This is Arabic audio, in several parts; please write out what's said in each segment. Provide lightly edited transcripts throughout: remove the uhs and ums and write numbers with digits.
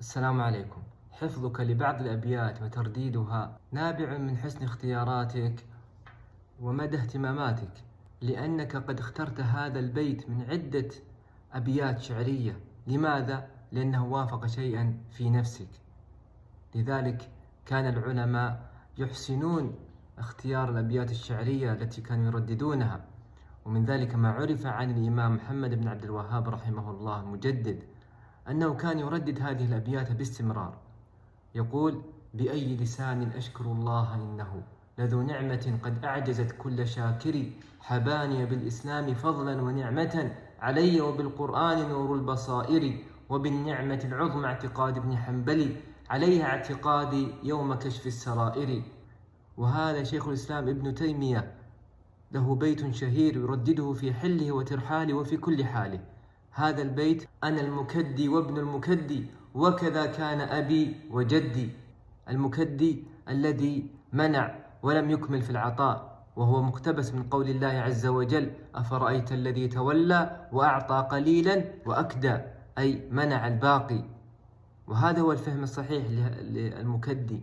السلام عليكم. حفظك لبعض الأبيات وترديدها نابع من حسن اختياراتك ومدى اهتماماتك، لأنك قد اخترت هذا البيت من عدة أبيات شعرية. لماذا؟ لأنه وافق شيئا في نفسك. لذلك كان العلماء يحسنون اختيار الأبيات الشعرية التي كانوا يرددونها، ومن ذلك ما عرف عن الإمام محمد بن عبد الوهاب رحمه الله المجدد أنه كان يردد هذه الأبيات باستمرار، يقول: بأي لسان أشكر الله إنه لذو نعمة قد أعجزت كل شاكر، حباني بالإسلام فضلا ونعمة علي، وبالقرآن نور البصائر، وبالنعمة العظمى اعتقاد ابن حنبل عليها اعتقادي يوم كشف السرائر. وهذا شيخ الإسلام ابن تيمية له بيت شهير يردده في حله وترحاله وفي كل حاله. هذا البيت: أنا المكدي وابن المكدي، وكذا كان أبي وجدي. المكدي الذي منع ولم يكمل في العطاء، وهو مقتبس من قول الله عز وجل: أفرأيت الذي تولى وأعطى قليلا وأكدى، أي منع الباقي. وهذا هو الفهم الصحيح للمكدي.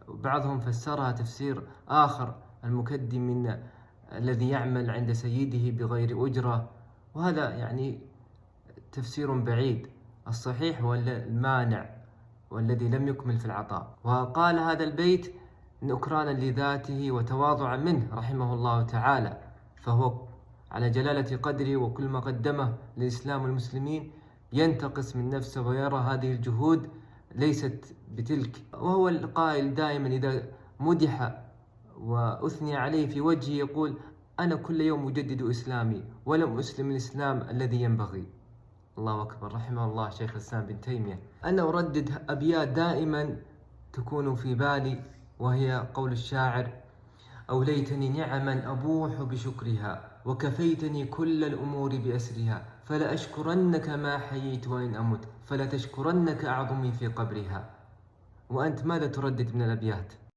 بعضهم فسرها تفسير آخر: المكدي من الذي يعمل عند سيده بغير أجرة، وهذا يعني تفسير بعيد. الصحيح هو المانع والذي لم يكمل في العطاء. وقال هذا البيت نكرانا لذاته وتواضعا منه رحمه الله تعالى، فهو على جلالة قدره وكل ما قدمه للإسلام والمسلمين ينتقص من نفسه ويرى هذه الجهود ليست بتلك. وهو القائل دائما إذا مدح وأثني عليه في وجهه يقول: أنا كل يوم أجدد إسلامي ولم أسلم الإسلام الذي ينبغي. الله أكبر. رحمه الله شيخ الإسلام بن تيمية. أنا أردد أبيات دائما تكون في بالي، وهي قول الشاعر: أوليتني نعما أبوح بشكرها، وكفيتني كل الأمور بأسرها، فلا أشكرنك ما حييت وإن أمت، فلا تشكرنك أعظمي في قبرها. وأنت ماذا تردد من الأبيات؟